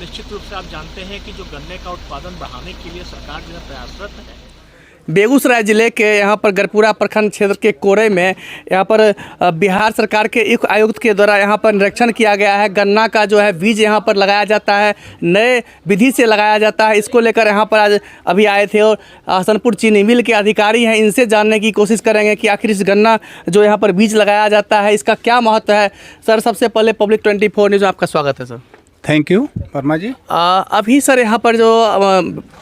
निश्चित रूप से आप जानते हैं कि जो गन्ने का उत्पादन बढ़ाने के लिए सरकार जो है प्रयासरत है। बेगूसराय ज़िले के यहाँ पर गढ़पुरा प्रखंड क्षेत्र के कोरे में यहाँ पर बिहार सरकार के एक आयुक्त के द्वारा यहाँ पर निरीक्षण किया गया है। गन्ना का जो है बीज यहाँ पर लगाया जाता है, नए विधि से लगाया जाता है। इसको लेकर यहाँ पर आज अभी आए थे और हसनपुर चीनी मिल के अधिकारी हैं, इनसे जानने की कोशिश करेंगे कि आखिर इस गन्ना जो यहाँ पर बीज लगाया जाता है इसका क्या महत्व है। सर, सबसे पहले पब्लिक 24 न्यूज़ आपका स्वागत है सर। थैंक यू वर्मा जी। अभी सर यहाँ पर जो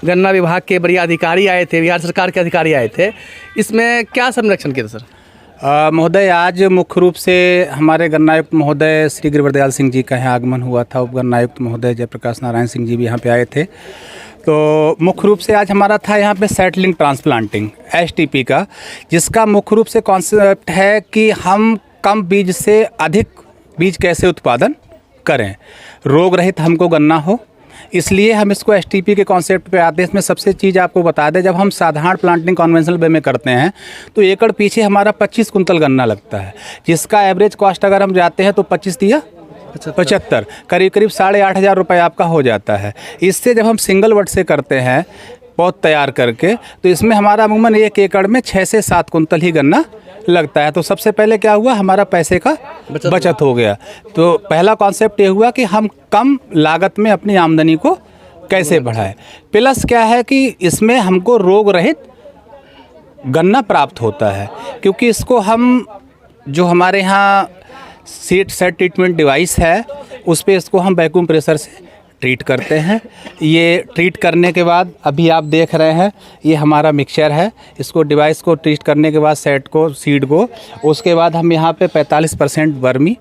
गन्ना विभाग के बड़े अधिकारी आए थे, बिहार सरकार के अधिकारी आए थे, इसमें क्या संरक्षण किया था सर? महोदय, आज मुख्य रूप से हमारे गन्नायुक्त महोदय श्री गिरिवरदयाल सिंह जी का यहाँ आगमन हुआ था। उप गन्नायुक्त महोदय जयप्रकाश नारायण सिंह जी भी यहाँ पे आए थे। तो मुख्य रूप से आज हमारा था यहाँ पे सेटलिंग ट्रांसप्लांटिंग STP का, जिसका मुख्य रूप से कॉन्सेप्ट है कि हम कम बीज से अधिक बीज कैसे उत्पादन करें, रोग रहित हमको गन्ना हो, इसलिए हम इसको STP के कॉन्सेप्ट पे आते हैं। इसमें सबसे चीज़ आपको बता दें, जब हम साधारण प्लांटिंग कन्वेंशनल वे में करते हैं तो एकड़ पीछे हमारा 25 कुंतल गन्ना लगता है, जिसका एवरेज कॉस्ट अगर हम जाते हैं तो 25 दिया 75, करीब करीब 8,500 रुपये आपका हो जाता है। इससे जब हम सिंगल वट से करते हैं पौध तैयार करके, तो इसमें हमारा अमूमन 1 एकड़ में 6 से 7 कुंतल ही गन्ना लगता है। तो सबसे पहले क्या हुआ, हमारा पैसे का बचत हो गया। तो पहला कॉन्सेप्ट ये हुआ कि हम कम लागत में अपनी आमदनी को कैसे बढ़ाएं। प्लस क्या है कि इसमें हमको रोग रहित गन्ना प्राप्त होता है, क्योंकि इसको हम जो हमारे यहाँ सीड सेट ट्रीटमेंट डिवाइस है उस पर इसको हम वैक्यूम प्रेशर से ट्रीट करते हैं। ये ट्रीट करने के बाद अभी आप देख रहे हैं ये हमारा मिक्सचर है। इसको डिवाइस को ट्रीट करने के बाद सेट को, सीड को, उसके बाद हम यहाँ पे 45% वर्मी,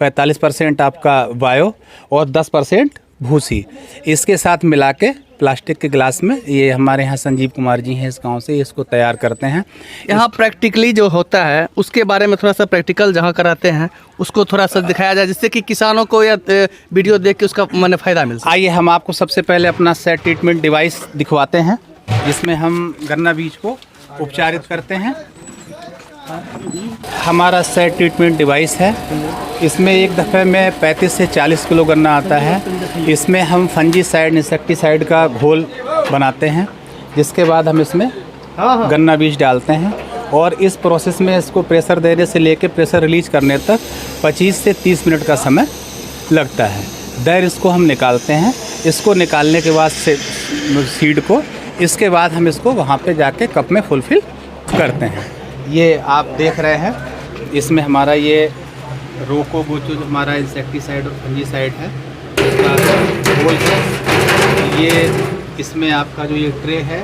45% आपका बायो और 10% भूसी, इसके साथ मिला के प्लास्टिक के गिलास में, ये हमारे यहाँ संजीव कुमार जी हैं इस गांव से, इसको तैयार करते हैं। यहाँ प्रैक्टिकली जो होता है उसके बारे में थोड़ा सा प्रैक्टिकल जहाँ कराते हैं उसको थोड़ा सा दिखाया जाए, जिससे कि किसानों को या वीडियो देख के उसका माने फ़ायदा मिल सके। आइए हम आपको सबसे पहले अपना सेट ट्रीटमेंट डिवाइस दिखवाते हैं, जिसमें हम गन्ना बीज को उपचारित करते हैं। हमारा सेट ट्रीटमेंट डिवाइस है, इसमें एक दफ़े में 35 से 40 किलो गन्ना आता है। इसमें हम फंजीसाइड, इंसेक्टिसाइड का घोल बनाते हैं, जिसके बाद हम इसमें गन्ना बीज डालते हैं और इस प्रोसेस में इसको प्रेशर देने से लेकर प्रेशर रिलीज करने तक 25 से 30 मिनट का समय लगता है। दैर इसको हम निकालते हैं। इसको निकालने के बाद से सीड को, इसके बाद हम इसको वहाँ पे जाके कप में फुलफिल करते हैं। ये आप देख रहे हैं, इसमें हमारा ये रोको गोचो जो हमारा इंसेक्टिसाइड और फंजीसाइड है उसका घोल है। ये इसमें आपका जो ये ट्रे है,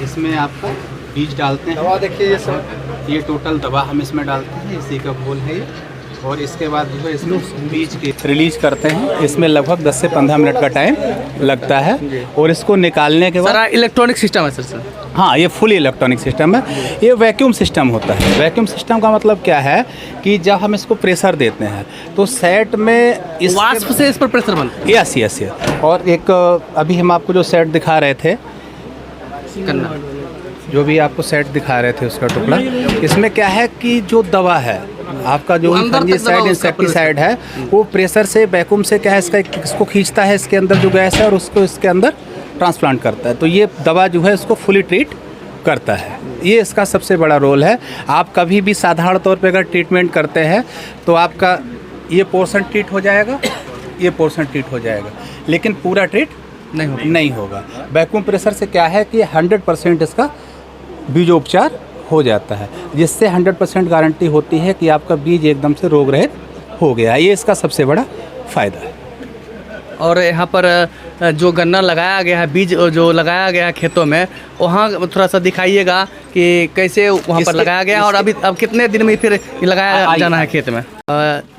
इसमें आपका बीज डालते हैं। दवा देखिए, ये सब ये टोटल दवा हम इसमें डालते हैं, इसी का घोल है ये। और इसके बाद जो है इसमें बीज के रिलीज करते हैं। इसमें लगभग 10 से 15 मिनट का टाइम लगता है और इसको निकालने के बाद सारा इलेक्ट्रॉनिक सिस्टम है सर? हाँ, ये फुल इलेक्ट्रॉनिक सिस्टम है। ये वैक्यूम सिस्टम होता है। वैक्यूम सिस्टम का मतलब क्या है कि जब हम इसको प्रेशर देते हैं तो सेट में इस वाष्प से इस पर प्रेशर बनता है। Yes yes yes. और एक अभी हम आपको जो सेट दिखा रहे थे, जो भी आपको सेट दिखा रहे थे उसका टुकड़ा, इसमें क्या है कि जो दवा है आपका, जो फंजीसाइड इंसेक्टिसाइड है, वो प्रेशर से, वैक्यूम से क्या है इसको खींचता है, इसके अंदर जो गैस है, और उसको इसके अंदर ट्रांसप्लांट करता है। तो ये दवा जो है इसको फुली ट्रीट करता है। ये इसका सबसे बड़ा रोल है। आप कभी भी साधारण तौर पे अगर ट्रीटमेंट करते हैं तो आपका ये पोर्शन ट्रीट हो जाएगा, ये पोर्शन ट्रीट हो जाएगा, लेकिन पूरा ट्रीट नहीं होगा। वैक्यूम प्रेशर से क्या है कि 100% इसका बीजोपचार हो जाता है, जिससे 100% गारंटी होती है कि आपका बीज एकदम से रोग रहित हो गया। ये इसका सबसे बड़ा फ़ायदा है। और यहाँ पर जो गन्ना लगाया गया है, बीज जो लगाया गया है खेतों में, वहाँ थोड़ा सा दिखाइएगा कि कैसे वहाँ पर लगाया गया और अब कितने दिन में फिर लगाया जाना है खेत में।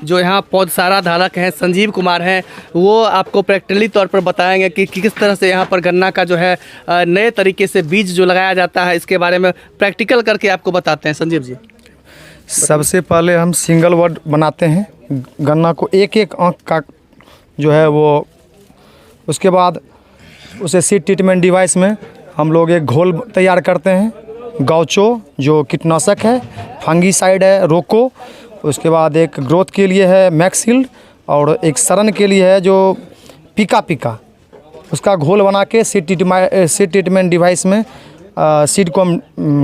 जो यहाँ पौधशाला धारक हैं संजीव कुमार हैं, वो आपको प्रैक्टिकली तौर पर बताएंगे कि किस तरह से यहाँ पर गन्ना का जो है नए तरीके से बीज जो लगाया जाता है, इसके बारे में प्रैक्टिकल करके आपको बताते हैं। संजीव जी, सबसे पहले हम सिंगल वर्ड बनाते हैं गन्ना को, एक एक आँख का जो है वो, उसके बाद उसे सीड ट्रीटमेंट डिवाइस में हम लोग एक घोल तैयार करते हैं, गौचो जो कीटनाशक है, फंगीसाइड है रोको, उसके बाद एक ग्रोथ के लिए है मैक्सिल्ड, और एक सड़न के लिए है जो पिका उसका घोल बना के सीड ट्रीटमेंट डिवाइस में सीड को हम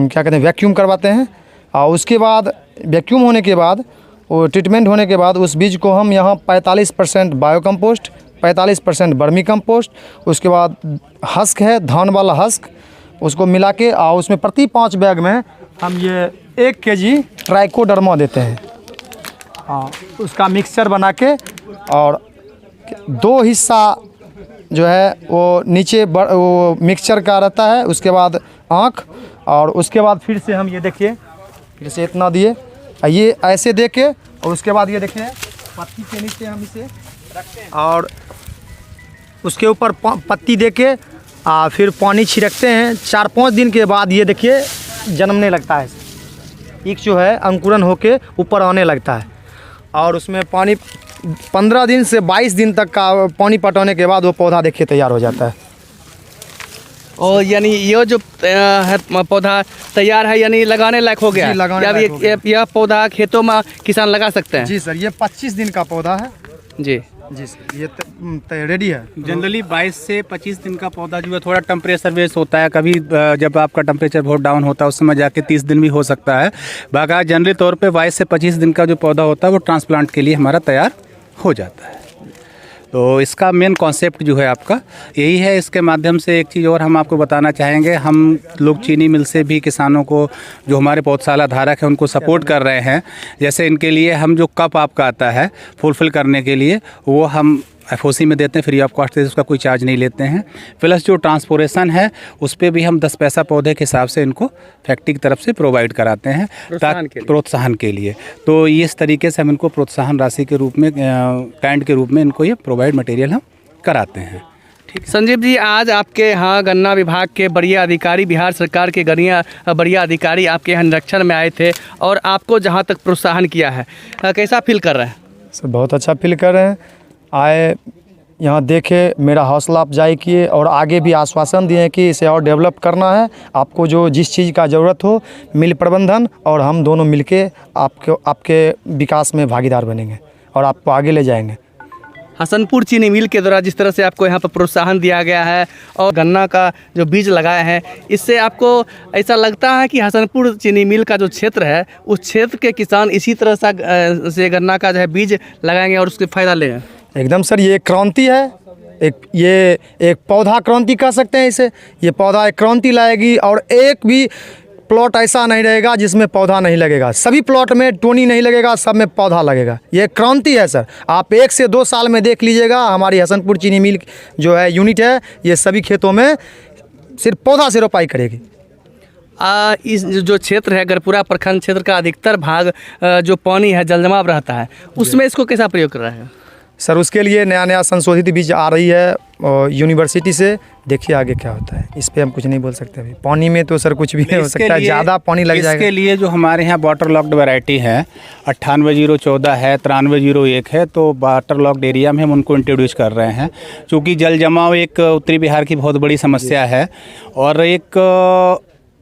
क्या कहते हैं वैक्यूम करवाते हैं। और उसके बाद वैक्यूम होने के बाद वो ट्रीटमेंट होने के बाद उस बीज को हम यहाँ 45% बायो कंपोस्ट, 45% वर्मी कंपोस्ट, उसके बाद हस्क है धान वाला हस्क, उसको मिला के और उसमें प्रति 5 बैग में हम ये 1 kg ट्राइकोडर्मा देते हैं। हाँ, उसका मिक्सचर बना के और 2 हिस्सा जो है वो नीचे वो मिक्सचर का रहता है, उसके बाद आँख, और उसके बाद फिर से हम ये देखिए फिर से इतना दिए, ये ऐसे दे के, और उसके बाद ये देखिए पत्ती के नीचे हम इसे रखते हैं और उसके ऊपर पत्ती दे के फिर पानी छिड़कते हैं। 4-5 दिन के बाद ये देखिए जन्मने लगता है, ईख जो है अंकुरन होके ऊपर आने लगता है। और उसमें पानी 15 दिन से 22 दिन तक का पानी पटाने के बाद वो पौधा देखिए तैयार हो जाता है। और यानी ये जो है पौधा तैयार है, यानी लगाने लायक हो गया जी, है। लगाने या लायक हो गया। यह पौधा खेतों में किसान लगा सकते हैं? जी सर, ये 25 दिन का पौधा है। जी जी सर, ये रेडी है। जनरली 22 से 25 दिन का पौधा जो है थोड़ा टेम्परेचर बेस होता है, कभी जब आपका टेम्परेचर बहुत डाउन होता है उस समय जाके 30 दिन भी हो सकता है। बाकी जनरली तौर पे 22 से 25 दिन का जो पौधा होता है वो ट्रांसप्लांट के लिए हमारा तैयार हो जाता है। तो इसका मेन कॉन्सेप्ट जो है आपका यही है। इसके माध्यम से एक चीज़ और हम आपको बताना चाहेंगे, हम लोग चीनी मिल से भी किसानों को जो हमारे पौधशाला धारक हैं उनको सपोर्ट कर रहे हैं। जैसे इनके लिए हम जो कप आपका आता है फुलफिल करने के लिए वो हम FOC में देते हैं, फ्री ऑफ कॉस्ट, उसका कोई चार्ज नहीं लेते हैं। प्लस जो ट्रांसपोर्टेशन है उस पर भी हम 10 पैसा पौधे के हिसाब से इनको फैक्ट्री की तरफ से प्रोवाइड कराते हैं प्रोत्साहन के लिए। तो इस तरीके से हम इनको प्रोत्साहन राशि के रूप में कैंड के रूप में इनको ये प्रोवाइड मटेरियल हम कराते हैं। संजीव जी, आज आपके यहाँ गन्ना विभाग के बढ़िया अधिकारी, बिहार सरकार के बढ़िया अधिकारी आपके यहाँ निरीक्षण में आए थे और आपको जहाँ तक प्रोत्साहन किया है, कैसा फील कर रहे हैं? सर बहुत अच्छा फील कर रहे हैं। आए यहाँ देखे, मेरा हौसला अफजाई किए और आगे भी आश्वासन दिए कि इसे और डेवलप करना है। आपको जो जिस चीज़ का ज़रूरत हो, मिल प्रबंधन और हम दोनों मिलके आपके विकास में भागीदार बनेंगे और आपको आगे ले जाएंगे। हसनपुर चीनी मिल के द्वारा जिस तरह से आपको यहाँ पर प्रोत्साहन दिया गया है और गन्ना का जो बीज लगाया है, इससे आपको ऐसा लगता है कि हसनपुर चीनी मिल का जो क्षेत्र है उस क्षेत्र के किसान इसी तरह से गन्ना का जो है बीज लगाएंगे और उसके फ़ायदा लें? एकदम सर, ये एक क्रांति है। ये एक पौधा क्रांति कह सकते हैं इसे। ये पौधा एक क्रांति लाएगी और एक भी प्लॉट ऐसा नहीं रहेगा जिसमें पौधा नहीं लगेगा। सभी प्लॉट में टोनी नहीं लगेगा, सब में पौधा लगेगा। ये क्रांति है सर। आप 1 से 2 साल में देख लीजिएगा, हमारी हसनपुर चीनी मिल जो है यूनिट है, ये सभी खेतों में सिर्फ पौधा से रोपाई करेगी। इस जो क्षेत्र है गरपुरा प्रखंड क्षेत्र का अधिकतर भाग जो पानी है जल जमाव रहता है, उसमें इसको कैसा प्रयोग कर रहा है? सर उसके लिए नया संशोधित बीज आ रही है यूनिवर्सिटी से। देखिए आगे क्या होता है, इस पे हम कुछ नहीं बोल सकते अभी। पानी में तो सर कुछ भी हो सकता है, ज़्यादा पानी लग जाएगा। इसके लिए जो हमारे यहाँ वाटर लॉक्ड वैरायटी है 98-014 है, 93-01 है, तो वाटर लॉक्ड एरिया में हम उनको इंट्रोड्यूस कर रहे हैं। चूँकि जल जमाव एक उत्तरी बिहार की बहुत बड़ी समस्या है और एक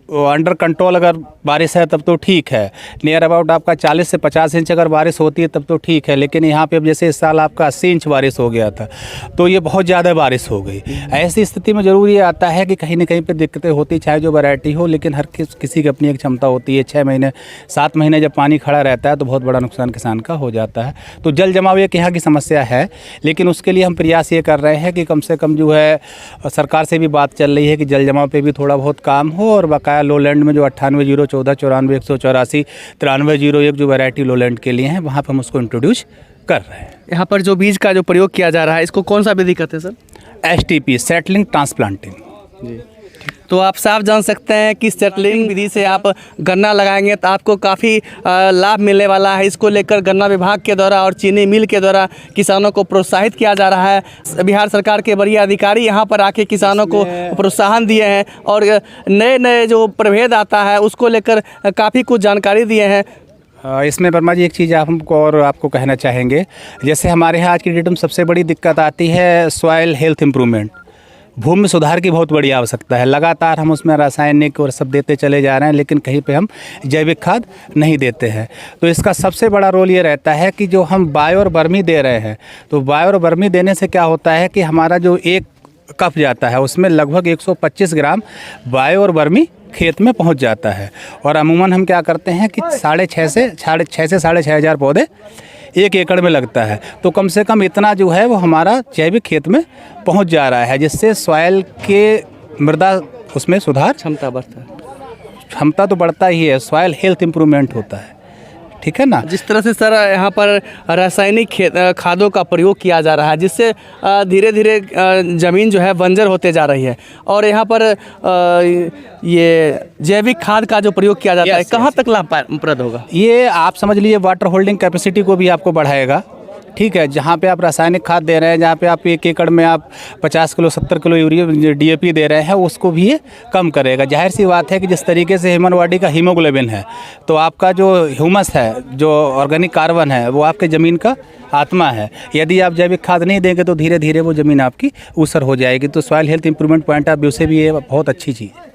अंडर कंट्रोल अगर बारिश है तब तो ठीक है, नियर अबाउट आपका 40 से 50 इंच अगर बारिश होती है तब तो ठीक है। लेकिन यहाँ पे अब जैसे इस साल आपका 80 इंच बारिश हो गया था, तो ये बहुत ज़्यादा बारिश हो गई। ऐसी स्थिति में ज़रूर ये आता है कि कहीं ना कहीं पे दिक्कतें होती, चाहे जो वैरायटी हो, लेकिन हर किसी की अपनी एक क्षमता होती है। 6 महीने 7 महीने जब पानी खड़ा रहता है तो बहुत बड़ा नुकसान किसान का हो जाता है। तो जल जमाव एक यहाँ की समस्या है, लेकिन उसके लिए हम प्रयास ये कर रहे हैं कि कम से कम जो है सरकार से भी बात चल रही है कि जल जमाव पर भी थोड़ा बहुत काम हो और बकाया लोलैंड में जो 98-014, 94-184, 93-01 जो वैरायटी लोलैंड के लिए हैं, वहाँ पर हम उसको इंट्रोड्यूस कर रहे हैं। यहाँ पर जो बीज का जो प्रयोग किया जा रहा है, इसको कौन सा विधि कहते हैं सर? STP, settling transplanting. जी, तो आप साफ जान सकते हैं कि सेटलिंग विधि से आप गन्ना लगाएंगे तो आपको काफ़ी लाभ मिलने वाला है। इसको लेकर गन्ना विभाग के द्वारा और चीनी मिल के द्वारा किसानों को प्रोत्साहित किया जा रहा है। बिहार सरकार के बढ़िया अधिकारी यहाँ पर आके किसानों को प्रोत्साहन दिए हैं और नए जो प्रभेद आता है उसको लेकर काफ़ी कुछ जानकारी दिए हैं। इसमें वर्मा जी एक चीज़ हमको और आपको कहना चाहेंगे, जैसे हमारे यहाँ आज की डेट में सबसे बड़ी दिक्कत आती है सॉइल हेल्थ इम्प्रूवमेंट, भूमि सुधार की बहुत बड़ी आवश्यकता है। लगातार हम उसमें रासायनिक और सब देते चले जा रहे हैं, लेकिन कहीं पे हम जैविक खाद नहीं देते हैं। तो इसका सबसे बड़ा रोल ये रहता है कि जो हम बायो और वर्मी दे रहे हैं, तो बायो और वर्मी देने से क्या होता है कि हमारा जो एक कप जाता है, उसमें लगभग 125 ग्राम बायो और वर्मी खेत में पहुंच जाता है। और अमूमन हम क्या करते हैं कि 6.5 से 6,500 पौधे 1 एकड़ में लगता है, तो कम से कम इतना जो है वो हमारा जैविक खेत में पहुंच जा रहा है, जिससे सॉइल के मृदा उसमें सुधार क्षमता बढ़ता है। क्षमता तो बढ़ता ही है, सॉइल हेल्थ इम्प्रूवमेंट होता है, ठीक है ना। जिस तरह से सर यहाँ पर रासायनिक खादों का प्रयोग किया जा रहा है, जिससे धीरे धीरे ज़मीन जो है बंजर होते जा रही है, और यहाँ पर ये जैविक खाद का जो प्रयोग किया जाता है कहाँ तक लाभप्रद होगा? ये आप समझ लीजिए वाटर होल्डिंग कैपेसिटी को भी आपको बढ़ाएगा, ठीक है। जहाँ पे आप रासायनिक खाद दे रहे हैं, जहाँ पे आप 1 एकड़ में आप 50 किलो 70 किलो यूरिया DAP दे रहे हैं, उसको भी ये कम करेगा। जाहिर सी बात है कि जिस तरीके से ह्यूमन बॉडी का हीमोग्लोबिन है, तो आपका जो ह्यूमस है, जो ऑर्गेनिक कार्बन है, वो आपके ज़मीन का आत्मा है। यदि आप जैविक खाद नहीं देंगे तो धीरे धीरे वो ज़मीन आपकी ऊसर हो जाएगी। तो soil health improvement point of view से भी ये बहुत अच्छी चीज़ है।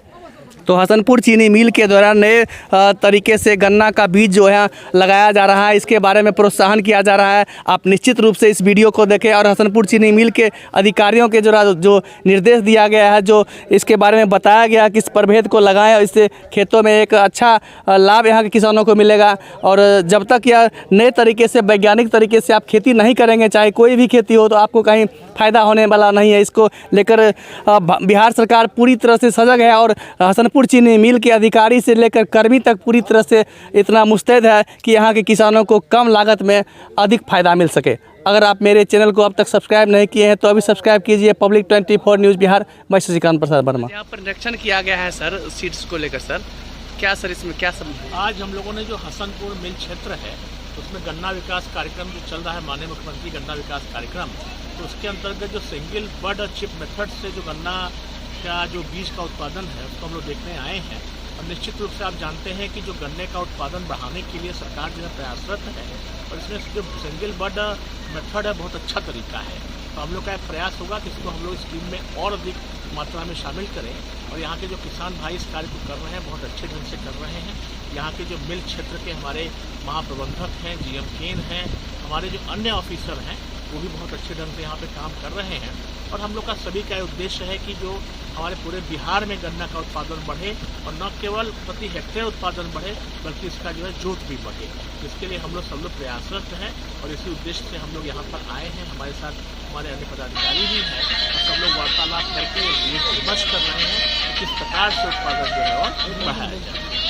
तो हसनपुर चीनी मिल के द्वारा नए तरीके से गन्ना का बीज जो है लगाया जा रहा है, इसके बारे में प्रोत्साहन किया जा रहा है। आप निश्चित रूप से इस वीडियो को देखें और हसनपुर चीनी मिल के अधिकारियों के जो निर्देश दिया गया है, जो इसके बारे में बताया गया कि इस प्रभेद को लगाएं और इससे खेतों में एक अच्छा लाभ यहाँ के किसानों को मिलेगा। और जब तक यह नए तरीके से वैज्ञानिक तरीके से आप खेती नहीं करेंगे, चाहे कोई भी खेती हो, तो आपको कहीं फ़ायदा होने वाला नहीं है। इसको लेकर बिहार सरकार पूरी तरह से सजग है और हसनपुर चीनी मिल के अधिकारी से लेकर कर्मी तक पूरी तरह से इतना मुस्तैद है कि यहाँ के किसानों को कम लागत में अधिक फ़ायदा मिल सके। अगर आप मेरे चैनल को अब तक सब्सक्राइब नहीं किए हैं तो अभी सब्सक्राइब कीजिए। पब्लिक 24 न्यूज़ बिहार, मैं शशिकांत प्रसाद वर्मा। यहाँ पर निरीक्षण किया गया है सर सीड्स को लेकर। सर क्या सर इसमें क्या सब? आज हम लोगों ने जो हसनपुर मिल क्षेत्र है उसमें गन्ना विकास कार्यक्रम जो चल रहा है, माननीय मुख्यमंत्री गन्ना विकास कार्यक्रम, तो उसके अंतर्गत जो सिंगल बड चिप मेथड से जो गन्ना का जो बीज का उत्पादन है उसको हम लोग देखने आए हैं। और निश्चित रूप से आप जानते हैं कि जो गन्ने का उत्पादन बढ़ाने के लिए सरकार जो है प्रयासरत है, और इसमें जो सिंगल बड मेथड है बहुत अच्छा तरीका है। तो हम लोग का एक प्रयास होगा कि इसको हम लोग स्कीम में और अधिक मात्रा में शामिल करें। और यहाँ के जो किसान भाई इस कार्य को कर रहे हैं, बहुत अच्छे ढंग से कर रहे हैं। यहाँ के जो मिल क्षेत्र के हमारे महाप्रबंधक हैं, GM केन हैं, हमारे जो अन्य ऑफिसर हैं, वो भी बहुत अच्छे ढंग से यहाँ पे काम कर रहे हैं। और हम लोग का सभी का उद्देश्य है कि जो हमारे पूरे बिहार में गन्ना का उत्पादन बढ़े, और न केवल प्रति हेक्टेयर उत्पादन बढ़े बल्कि इसका जो है जोत भी बढ़े। इसके लिए हम लोग प्रयासरत हैं और इसी उद्देश्य से हम लोग यहाँ पर आए हैं। हमारे साथ हमारे अन्य पदाधिकारी भी हैं और सब लोग वार्तालाप करके विमर्श कर रहे हैं कि किस प्रकार से उत्पादन जो है वो बढ़ाया जाए।